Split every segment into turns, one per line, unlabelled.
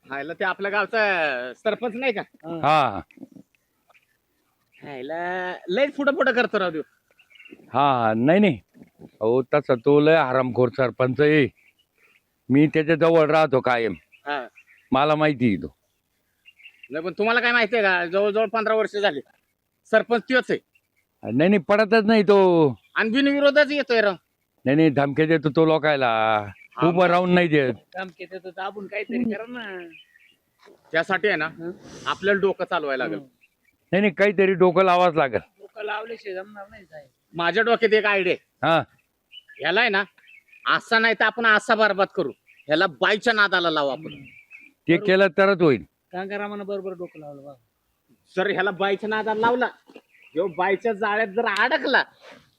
हायला ते आपल्या गावचा सरपंच नाही का?
हा
हायला लय पुढं करतो राव देऊ.
हा नाही नाही अहो तसा तो लय हरामखोर सरपंच आहे. मी त्याच्या जवळ राहतो कायम.
हा
मला माहिती आहे तो.
नाही पण तुम्हाला काय माहितीये का, जवळजवळ 15 वर्ष झाली सरपंच त्योच आहे.
नाही नाही पडतच नाही तो.
आणि बिनविरोधच येतोय राव.
नाही नाही धमक्या देतो तो लोकायला. उभं राहून नाही देत.
धमकी देतो तर आपण काहीतरी करा ना.
त्यासाठी आहे ना आपल्याला डोकं चालवायला लागेल.
नाही नाही काहीतरी डोकं लावाच लागेल.
डोकं लावल्याशिवाय जमणार नाही साहेब.
माझ्या डोक्यात एक आयडिया
हा
ह्याला आहे ना, असा नाही तर आपण असा बरबाद करू. ह्याला बाईच्या नादाला लावू आपण.
ते केलं तरच होईल.
गंगारामानं बरोबर डोकं लावलं बाबा.
जर ह्याला बाईच्या नादाला लावला, ह्यो बाईच्या जाळ्यात जर अडकला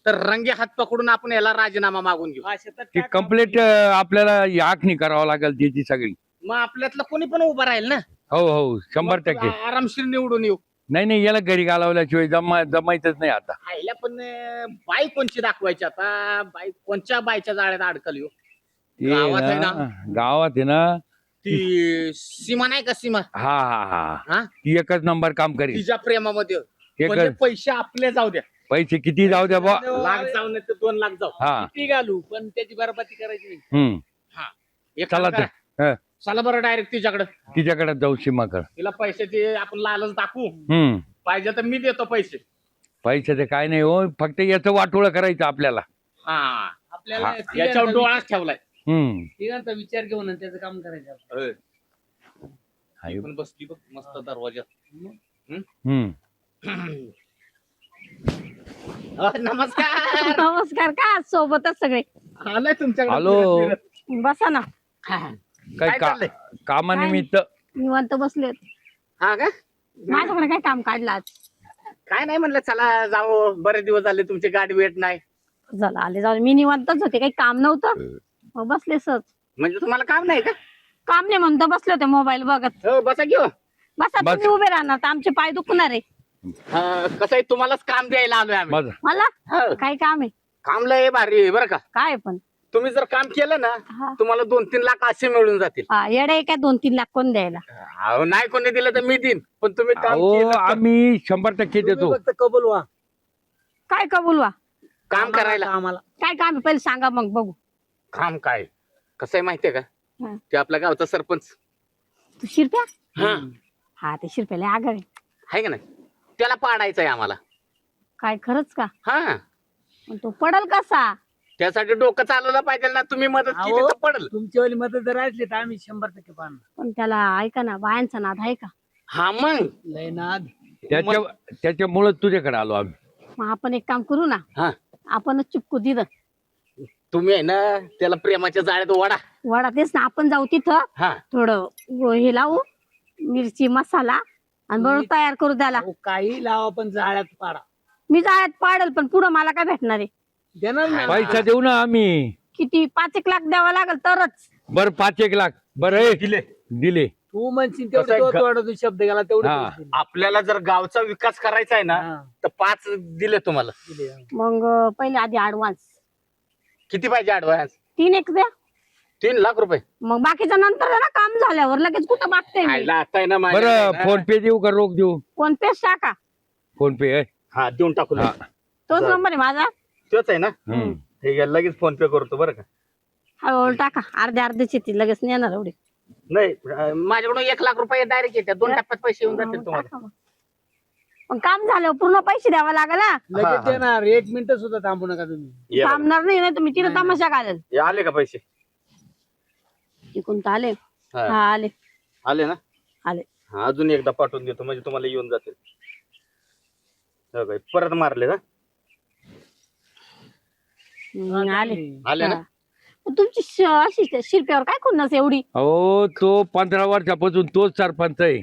तर रंगे हात पकडून आपण याला राजीनामा मागून घेऊ.
ती कम्प्लीट आपल्याला आखणी करावं लागेल त्याची सगळी.
मग आपल्यातलं कोणी पण उभं राहील ना.
हो हो 100%.
आरामशीर निवडून येऊ.
नाही नाही याला घरी घालवल्याशिवाय जमायचंच नाही आता.
आईला पण बाई कोणची दाखवायची आता? बाई कोणच्या बाईच्या जाळ्यात अडकल येऊ?
ते
गावात आहे
ना,
ना?
गावात आहे ना.
ती सीमा नाही का, सीमा?
हा हा हा
हा
ती एकच नंबर काम करील.
तिच्या प्रेमामध्ये
एकच.
म्हणजे पैसे आपले जाऊ द्या,
पैसे किती जाऊ द्या बा.
लाख जाऊ नाही तर 2 लाख जाऊ.
हा
ती घालू पण त्याची बरबादी करायची नाही.
हम्म
हा एक
चला
काम
ते
करा. चला बरं डायरेक्ट तिच्याकडे.
तिच्याकडे जाऊ सीमाकडे.
तिला पैशाची आपण लालच दाखवू.
हम्म
पाहिजे तर मी देतो पैसे.
पैशाचं काय नाही हो, फक्त याचं वाटोळं करायचं आपल्याला.
हा
आपल्याला
याच्यावर डोळाच ठेवलाय.
तिघांचा विचार घेऊन आणि त्याचं काम करायचं आपण.
ती पण बसली बघ मस्त दरवाजात.
हम्म
नमस्कार.
नमस्कार. का सोबतच सगळे
आलाय तुमच्याकडे
हॅलो.
फिरत, फिरत.
बसा ना.
काही
काय चाललंय?
कामानिमित्त.
निवांत बसलेत.
हा का?
माझ्याकडे काय काम काढलं आज?
काय नाही म्हणलं चला जाऊ, बरेच दिवस झाले तुमची गाडी भेट नाही.
झालं आले जाऊ. मी निवांतच होते, काही काम नव्हतं, मग बसले सहज.
म्हणजे तुम्हाला काम नाही का?
काम नाही म्हणतो बसले होते मोबाईल बघत.
हो बसा घेऊ.
बसा
बस.
तुम्ही उभे राहणार तर आमचे पाय दुखणार आहे.
कसं आहे, तुम्हालाच काम द्यायला आलोय आम्ही.
माझं
मला
हो.
काय काम आहे?
काम लय भारी आहे बरं का.
काय पण
तुम्ही जर काम केलं ना
हा.
तुम्हाला 2-3 लाख असे मिळून जातील.
हा, येडे आहे काय 2-3 लाख कोण द्यायला?
अहो नाही कोणी दिलं तर मी देईन, पण तुम्ही काम
अहो
केलं तर
आम्ही 100% देतो.
फक्त कबूल व्हा
काय कबूल व्हा?
काम करायला.
आम्हाला.
काय काम आहे पहिले सांगा मग बघू.
काम काय कसं आहे माहितीये का,
हा.
ते आपल्या गावचा सरपंच
तू शिरप्या?
हा
हा ते शिरप्याला आगार आहे.
आहे का नाही, त्याला पाडायचंय आम्हाला.
काय खरंच का?
हा
पण तो पडल कसा?
त्यासाठी डोकं चालवलं पाहिजे ना. तुम्ही मदत केली
अहो.
तर पडल.
तुमची वाली मदत जर असली तर आम्ही 100% पाहणार.
पण त्याला ऐका ना, बायांचा नाद आहे का?
हा मग
लय नाद.
त्याच्यामुळे तुझ्याकडे आलो आम्ही.
मग आपण एक काम करू ना,
हा
आपणच चिपकू तिथं.
तुम्ही आहे ना त्याला प्रेमाच्या जाळ्यात वडा.
वडा तेच ना, आपण जाऊ तिथं
हा
थोडं हे लावू, मिरची मसाला आणि बरोबर तयार करू त्याला.
अहो, काही लावा पण जाळ्यात पाडा.
मी जाळ्यात पाडल, पण पुढं मला काय भेटणार आहे?
देणार नाही.
पैसा देऊ ना आम्ही.
किती 5-1 लाख द्यावा लागेल तरच.
बर 5-1 लाख. बरं दिले.
तू म्हणशील
कसं आहे,
तेवढं तेवढा तू शब्द गेला तेवढं
हा.
पैसे दिले.
आपल्याला जर गावचा विकास करायचा आहे ना
हा,
तर 5 दिले तुम्हाला.
दिले.
मग पहिले आधी ऍडव्हान्स
किती पाहिजे ऍडव्हान्स?
3-1 द्या,
3 लाख रुपये.
मग बाकीचं नंतर आहे ना, काम झाल्यावर लगेच कुठं मागते मी.
आयला आता आहे ना माझ्या
बरं
आहे ना.
फोन पे देऊ का रोख देऊ?
फोन पे टाका,
फोन पे
हा देऊन टाकू
हा.
तोच
बरं.
नंबर आहे माझा.
तोच आहे ना.
हम्म.
ठीक आहे, लगेच फोन पे करतो बरं का.
हळूहळू टाका, अर्ध्याची ती लगेच नेणार एवढे.
नाही माझ्याकडून 1 लाख रुपये डायरेक्ट येतात. 2 टप्प्यात पैसे येऊन जातील तुम्हाला.
टाका मग. पण काम झाल्यावर पूर्ण पैसे द्यावा लागेल ना.
लगेच देणार. 1 मिनिट सुद्धा थांबू नका तुम्ही.
ये बघा.
थांबणार नाही, तुम्ही तिथे तमाशा घालेल.
हे आले का पैसे?
तिकून तर आले.
हा.
हा आले
आले ना.
आले.
हा अजून एकदा पाठवून देतो म्हणजे तुम्हाला येऊन जातील. हो काय, परत मारले ना.
आले.
आले ना.
हा. पण तुमची अशी शिरप्यावर काय खुन्नस एवढी?
अहो तो 15 वर्षापासून तोच सरपंच आहे.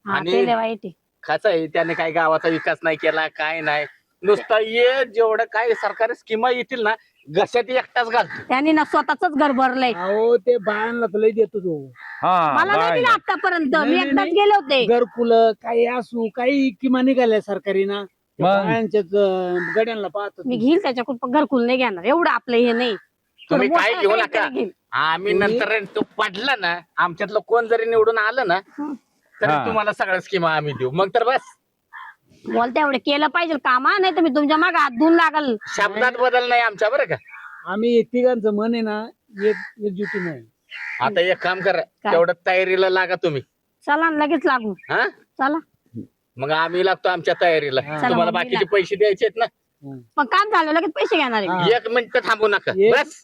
हा
आणि-
ते लय वाईट आहे.
खास आहे त्याने काही गावाचा विकास नाही केला, काय नाही. नुसता ये जेवढं काय सरकारी स्कीमा येतील ना घशात एकटाच घालतो.
त्यांनी ना स्वतःच घर भरलंय.
अहो ते बायांना तर लय देतो तो.
मला नाही दिलं आतापर्यंत. मी
नाही,
एकदाच
नाही.
गेले होते.
घरकुल काही असू काही किंवा निघाल्या सरकारी ना त्या
मग?
बायांच्याच गड्यांना पाहतो.
मी घेईल त्याच्याकडून, पण घरकुल नाही घेणार. एवढं आपलं हे नाही.
तुम्ही
थोडं
काय
मोठं
घेऊ
काहीतरी
नका.
घेईन.
आम्ही नंतर तो पडला ना, आमच्यातलं कोण जरी निवडून आलं ना, तरी
हा.
तुम्हाला सगळ्या स्कीमा आम्ही देऊ. मग तर बस,
बोलते एवढे केलं पाहिजे काम, नाही तर मी तुमच्या मागे हात धुवून लागल.
शब्दात बदल नाही आमच्या, बरं का.
आम्ही तिघांचं मन आहे ना, एकजुटी नाही.
आता एक काम करा,
काय?
तेवढं तयारीला लागा तुम्ही.
चला ना, लगेच लागू.
हा,
चला.
मग आम्ही लागतो आमच्या तयारीला.
चला,
तुम्हाला
मग मी
बाकीचे पैसे द्यायचे आहेत ना,
पण काम झालं लगेच पैसे घेणार आहे.
हा.
1 मिनिट थांबू नका.
एक-
बस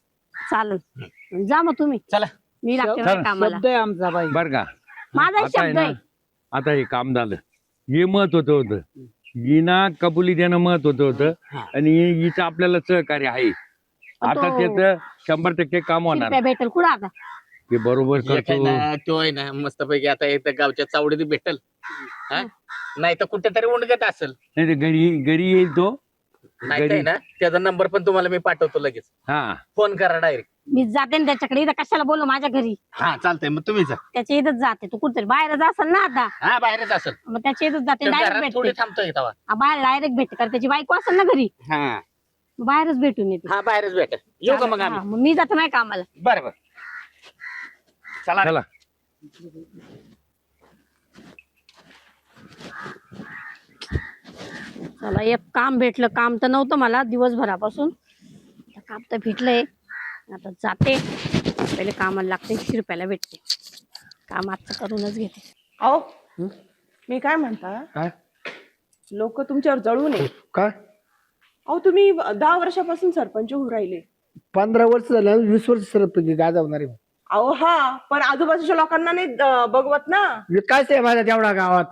चालेल, जा मग तुम्ही.
चला.
मी लागते
चला.
माझ्या कामाला.
शब्द आहे आमचा बाई.
बर का
माझा एक
आता आहे
शब्द
ना,
आहे.
आता हे काम झालं, हे महत्वाचं होतं. हिना कबुली देणं महत्वाचं होतं आणि हिचं आपल्याला सहकार्य आहे. आता
तो-
त्याचं 100% काम होणार.
रुपया भेटेल कुठं आता?
ते बरोबर
एक आहे
करतो.
ना, तो आहे ना मस्त पैकी आता इथं गावच्या चावडीत भेटल, नाही तर कुठेतरी उंडगत असेल,
नाही ते घरी येईल तो.
नाही तर आहे ना त्याचा नंबर पण तुम्हाला मी पाठवतो लगेच.
हा
फोन करा डायरेक्ट.
मी जाते ना त्याच्याकडे. इथं कशाला बोलू माझ्या घरी?
हा चालतंय, मग तुम्ही जा.
त्याच्या इथंच जाते. तू कुठतरी बाहेरच असेल ना आता,
हा बाहेरच असेल,
मग त्याच्या इथंच जाते.
तर
डायरेक्ट
घरात थोडी
भेटते.
थांबतोय तेव्हा.
बाहेर डायरेक्ट भेटते, कारण त्याची बायको असेल ना घरी,
हा
मग बाहेरच भेटून येते.
हा बाहेरच भेटेल. येऊ का मग
हा,
आम्ही?
मग मी जाते माझ्या कामाला.
बरं बरं, चला रे.
चला.
चला, एक काम भेटलं. काम तर नव्हतं मला दिवसभरापासून, आता काम तर भेटलंय. आता जाते, पहिले कामाला लागते. 100 रुपयाला भेटते. काम आजचं करूनच घेते.
अहो मी काय म्हणता,
काय
लोक तुमच्यावर जळून आहे.
काय
अहो तुम्ही 10 वर्षापासून सरपंच होऊ राहिले.
15 वर्ष झालं, 20 वर्ष सरपंच गाजवणार आहे.
अहो हा, पण आजूबाजूच्या लोकांना नाही बघवत ना.
विकास आहे माझ्या तेवढा गावात,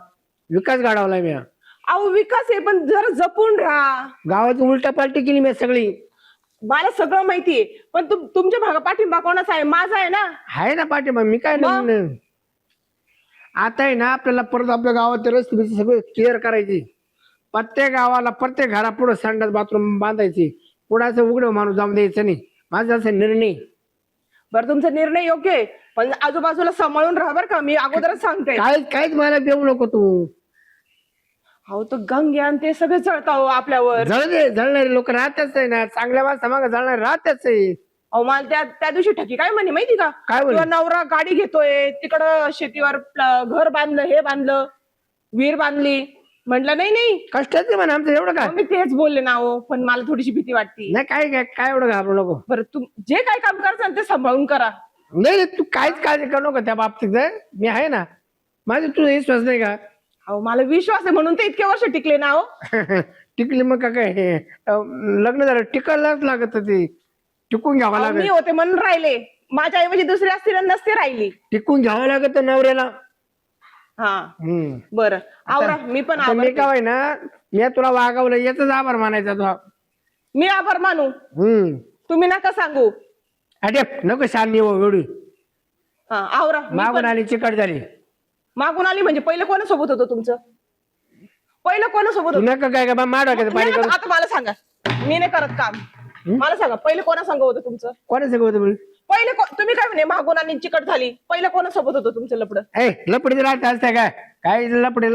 विकास गाडवलाय मी.
अहो विकास आहे, पण जरा जपून राहा.
गावाची उलटा पालटी केली मी सगळी.
मला सगळं माहितीये, पण तुमच्या भागा पाठिंबा कोणाचा आहे? माझा आहे ना.
आहे ना पाठिंबा, मी काय नाही. आता आहे ना आपल्याला परत आपल्या गावात रस्ते बिस्ते सगळे क्लिअर करायचे. प्रत्येक गावाला प्रत्येक घरापुढे संडास बाथरूम बांधायची. पुढाचं उघडं माणूस जाऊन द्यायचं नाही. माझा असा निर्णय.
बरं, तुमचा निर्णय योग्य आहे, पण आजूबाजूला सांभाळून राहा बरं का. मी अगोदरच सांगते.
काहीच मला देऊ नको तू.
अहो तो गंगे आणि ते सगळे जळताव आपल्यावर.
जळणारे लोक राहतच आहे ना, चांगल्या माणसा मागे जळणारे राहतच आहे.
अहो मला त्या दिवशी ठकी काय म्हणे माहिती का?
काय
तुझा
म्हणे?
नवरा गाडी घेतोय, तिकडं शेतीवर घर बांधलं, हे बांधलं, विहीर बांधली. म्हटलं नाही नाही,
कष्टाचे म्हणा आमचं एवढं काय.
अहो, मी तेच बोलले ना. हो, पण मला थोडीशी भीती वाटते.
नाही काय एवढं घाबरू नको.
बरं, तू जे काय काम करता ते सांभाळून करा.
नाही तू काहीच काळजी करू नको त्या बाबतीत. मी आहे ना, माझा तुझा विश्वास नाही का?
अहो मला विश्वास आहे म्हणून ते इतके वर्ष टिकले ना. हो
टिकली मग का काय हे, लग्न झालं टिकायलाच लागत ते. टिकून घ्यावं
अहो, मी
लागत.
होते म्हणून राहिले. माझ्या ऐवजी दुसरी असतील आणि नसते राहिली.
टिकून घ्यावं लागत नवऱ्याला.
हा
हम्म.
बरं, आवरा. मी पण
आता मी
आवरते.
काय ना, मी तुला वागवलं याच आभार मानायचा तुला.
मी आभार मानू, तुम्ही नका सांगू.
अरे नको शांनी हो एवढी.
हा आवरा. मी
मागून
पण-
आली चिकट झाली.
मागून आली म्हणजे पहिलं कोणासोबत होतं तुमचं? पहिलं कोणासोबत
तू
होतं?
नका काय का माडा पाणी
नाही,
करून.
आता मला सांगा, मी नाही करत काम. मला सांगा, पहिलं कोणासंग होतं तुमचं?
कोणा सगळं होतं
पहिले तुम्ही काय म्हणे मागून आणि चिकट झाली, पहिलं कोणासोबत होतं तुमचं लपड?
ए लपडी राहत असते काय लपडे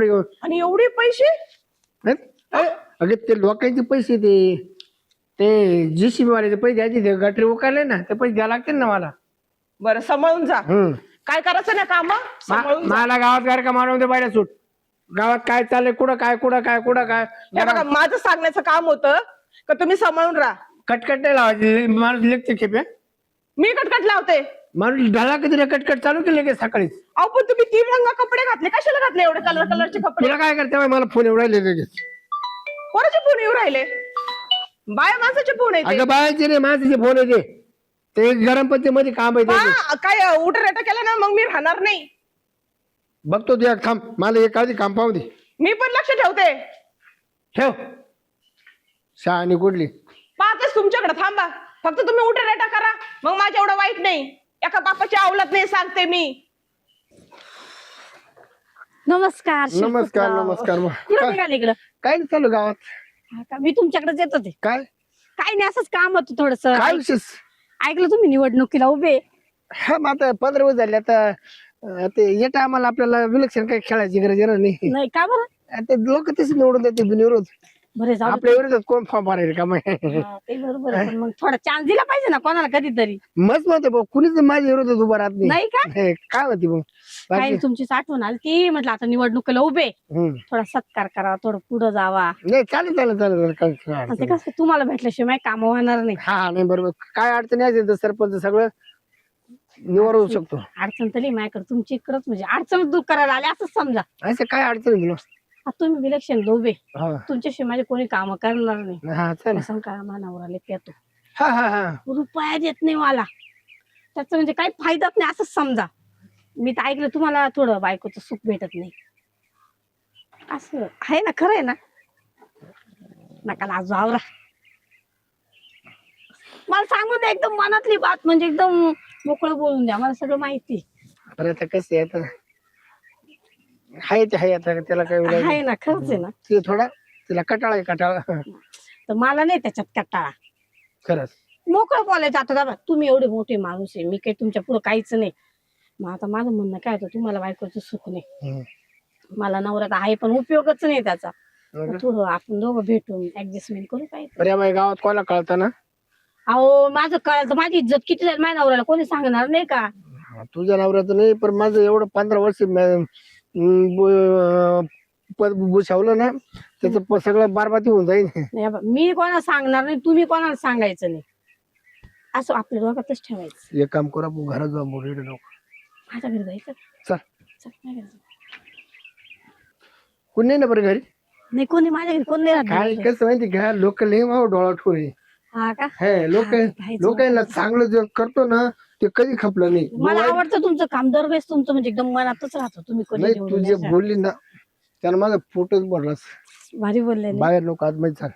घेऊन.
आणि एवढे पैसे?
अगे ते लोकांचे पैसे ते जीसीबी वाल्याचे पैसे द्यायचे, ते गटरी उकारले ना, ते पैसे द्यावे लागतील ना मला.
बरं, सांभाळून जा. काय करायचं ना काम, सांभाळून जा.
मला गावात गार का मानवते बाहेर सूट. गावात काय चाललंय, कुठं काय
हे बघा, माझं सांगण्याचं काम होतं का तुम्ही सांभाळून राहा.
कटकट नाही लावायची. माणूस लेखते खेप्या.
मी कटकट लावते.
माणूस ढळा कधी कटकट चालू केले की सकाळीच.
अहो पण तुम्ही 3 रंग कपडे घातले, कशाला घातले एवढे कलरचे कपडे?
तुला काय करते मला फोन एवढा लगेच.
कोणाचे फोन येऊ राहिले? बाया माणसाचे फोन येते.
अगं बाळाचे नाही, माझे फोन येते. ते गरम मध्ये काम आहे त्याचे.
हा, काय उठरेटा केला ना मग मी राहणार नाही.
बघतो तुझ्या थांब, मला एक काळजी काम पाहू दे.
मी पण लक्ष ठेवते.
ठेव शहाणी कुठली.
पाहतेच तुमच्याकडे, थांबा. फक्त तुम्ही उठरेटा करा, मग माझ्या एवढं वाईट नाही. एका बापाच्या अवलात नाही, सांगते मी.
नमस्कार
नमस्कार
शिरपतराव.
नमस्कार.
कुठं निघाले इकडं?
काय नाही चालू गावात.
हा का, मी तुमच्याकडेच येत होते.
काय
काही नाही, असंच काम होतं थोडस.
काय विशेष.
ऐकलं तुम्ही निवडणुकीला उभे?
हा मग आता 15 दिवस झाले. आता ते या टायमाला आपल्याला विलक्षण काही खेळायची गरज येणार नाही.
नाही का बरं?
ते लोक तसे निवडून देते बिनविरोध.
बरे जाऊ दे.
आपल्या विरोधात कोण फॉर्म भरायला का मग
हा, ते बरोबर आहे, पण मग थोडा चान्स दिला पाहिजे ना कोणाला कधीतरी.
मस्त म्हणते भाऊ कुणीच माझ्या विरोधात उभं राहत
नाही का?
हे, काय म्हणते मग
काय
बाकी?
तुमची आठवण आली ती, म्हटलं आता निवडणुकीला उभे,
हम्म.
थोडा सत्कार करावा, थोडं पुढं जावा.
नाही चालेल चालेल चालेल काय
आणि
अडचण
ते
नाही.
कसं तुम्हाला भेटल्याशिवाय काम होणार नाही.
हा नाही बरोबर काय अडचणी असेल तर सरपंच सगळं निवार होऊ शकतो.
अडचण तरी माझ्याकडे तुमची इकडच, म्हणजे अडचण दूर करायला आले असंच समजा.
असं काय अडचण आहे तुला?
आता तुम्ही इलेक्शन उभे,
हा
तुमच्याशिवाय माझे कोणी काम करणार नाही.
हा चालेल
असं काय मानावर पेतो,
हा हा हा
रुपया देत नाही मला, त्याचा म्हणजे काही फायदाच नाही असंच समजा. मी तर ऐकलं तुम्हाला थोडं बायकोचं सुख भेटत नाही, असं आहे ना? खरं आहे ना? नका लाजू, आवरा. मला सांगू द्या एकदम मनातली बात, म्हणजे एकदम मोकळं बोलून द्या, मला सगळं माहिती
बरं आता कसं आहे आता हाय ते हाय आता त्याला काय बोलायचं?
आहे ना. खरंच आहे ना?
ते थोडा तिला कटाळा आहे कटाळा
तर मला नाही त्याच्यात कटाळा,
खरंच
मोकळं बोलायचं. आता दादा तुम्ही एवढे मोठे माणूस आहे, मी काही तुमच्या पुढे काहीच नाही. मग आता माझं म्हणणं काय होतं, तुम्हाला बायकोचं सुख नाही,
हम्म.
मला नवऱ्यात आहे पण उपयोगच नाही त्याचा.
हो
मग
का?
थोडं आपण दोघं भेटून ऍडजस्टमेंट करू पाहिजे.
बरं बाई गावात कोणाला कळतं ना?
अहो माझं कळलं तर माझी इज्जत किती जाईल, माझ्या नवऱ्याला कोणी सांगणार नाही का?
तुझ्या नवऱ्याचं नाही पण माझं एवढं 15 वर्ष पद भूषवलं ना त्याचं सगळं बारबाती होऊन जाईल.
नाही बाबा, मी कोणाला सांगणार नाही, तुम्ही कोणाला सांगायचं नाही, असं आपल्या दोघातच ठेवायचं.
एक काम करू आपण घरात जाऊ बोलू नको.
माझ्या घरी जायचं.
चल
चल, माझ्या घरी जाऊ.
कोण नाही ना बरं घरी?
नाही कोणी माझ्या घरी कोण नाही राहत
काय
माझ्या घरी.
कसं माहिती का लोक लय डोळा ठोरे.
हा का?
हे लोकांना चांगलं जे करतो ना ते कधी खपलं नाही.
मला आवडतं तुमचं काम, दरवेळेस तुमचं म्हणजे एकदम मनातच राहतं. तुम्ही कधी
नाही
निवडून
तू जे
यायचा.
बोलली ना त्यानं माझा फोटोच भरलास.
भारी बोलले नाही.
बाहेर लोक आतमध्ये चाल.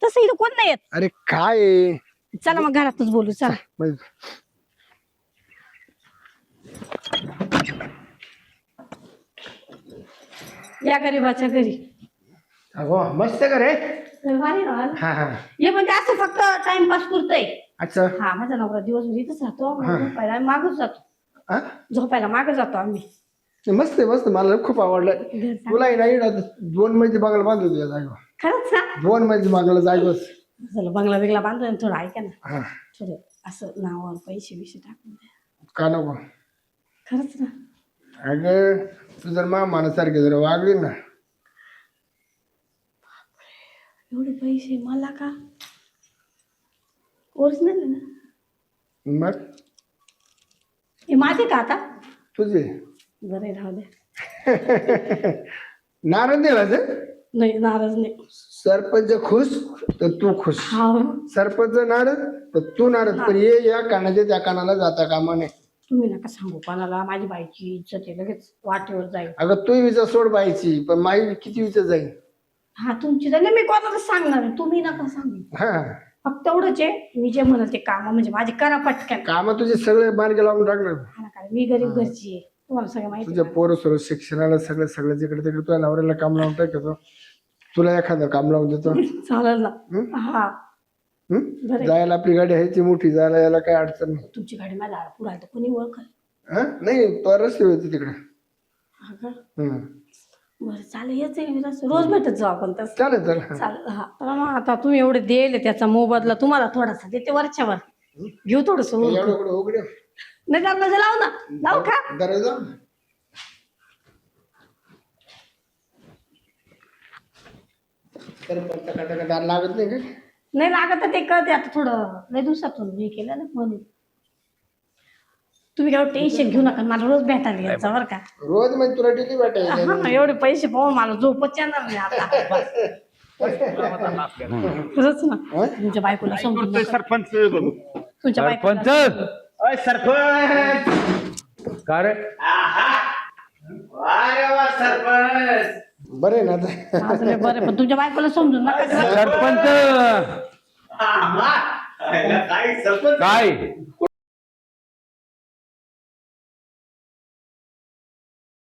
तसं इथं कोण नाही येत.
अरे काय आहे?
चला मग घरातच बोलू, चला.
मग
या गरीबाच्या घरी.
अगो मस्त का रे?
भारी राहाल.
हा हा
हे म्हणजे असं फक्त टाइमपास पुरतंय.
अच्छा
हा, माझा नवरा दिवसभर इथंच राहतो, मग झोपायला आम्ही मागच जातो.
हा
झोपायला मागे जातो आम्ही.
मस्त आहे मस्त मला खूप आवडलं.
घर सांग.
तुला नाही 2 महिने बघायला बांधलो तुझ्या जागेवर.
खरंच ना?
2 महिने बघायला जागेवर.
चला बंगला बिगला बांधून थोडं ऐका ना,
हा
थोडं असं नावावर पैसे बिशे टाकून द्या.
का नको?
खरंच ना?
अगं तू जर मामासारखे जर वागली ना
एवढे पैसे मला का? ओरिजिनल आहे ना?
मग
हे माझे का आता?
तुझे
बरे राहू द्या.
नाराज नाही व्हायचं.
नाही नाराज नाही.
सरपंच खुश तर तू खुश.
हा,
सरपंच नाराज तर तू नाराज. पण ये या कानाच्या त्या कानाला जाता कामा नये.
तुम्ही नका सांगू कोणाला, माझी बाईची इज्जत आहे, लगेच वाटेवर जाईल.
अगं तू विचार सोड बायची पण माई किती विचार जाईल.
हा तुमची तर नाही, मी कोणाला सांगणार आहे, तुम्ही नका सांगू.
हा
फक्त एवढंच आहे, मी जे म्हणत ते काम म्हणजे माझे करा पटकन.
काम तुझे सगळे मार्ग लावून टाकणार.
हा ना, काय मी गरीब घरची आहे, तुम्हाला सगळं माहिती
तुझ्या
आहे.
पोरं सोरं शिक्षणाला सगळं जिकडे तिकडे तुझ्या नवऱ्याला काम लावून टाकतो. तुला एखादं काम लावून देतो.
चालेल ना? हा बरं.
जायला आपली गाडी आहे ती मोठी जायला यायला काय अडचण नाही.
तुमची गाडी माझ्या पुढे आहे तर कोणी ओळखल?
हा नाही तो रस्ते होते तिकडे.
हा का?
हम्म.
बरं चालेल, येते रोज भेटत जाऊ आपण तसं.
चालेल चालेल.
चालेल. हा तर मग आता तुम्ही एवढे दिले, त्याचा मोबदला तुम्हाला थोडासा देते वरच्यावर. घेऊ थोडस.
एवढं कुठं उघडे
नाही दरवाजा लावू ना, लावू का?
दरवाजा तर दार लागत नाही का?
नाही लागत तर ते कळते, आता थोडं लय दिवसातून हे केलं ना म्हणून. तुम्ही काय टेन्शन घेऊ नका, मला रोज भेटायला यायचं बरं का?
रोज म्हणजे तुला डेली वाटायचं.
हा, एवढे पैसे पाहून मला झोपच येणार नाही आता. खरंच ना. तुमच्या बायकोला समजून नका.
सरपंच
तुमच्या बायकोला
सरपंच
अय सरपंच.
का रे?
अरे वा सरपंच.
बरे ना आता.
माझं लय बरं आहे, पण तुमच्या बायकोला समजून नका.
सरपंच
काय सरपंच
काय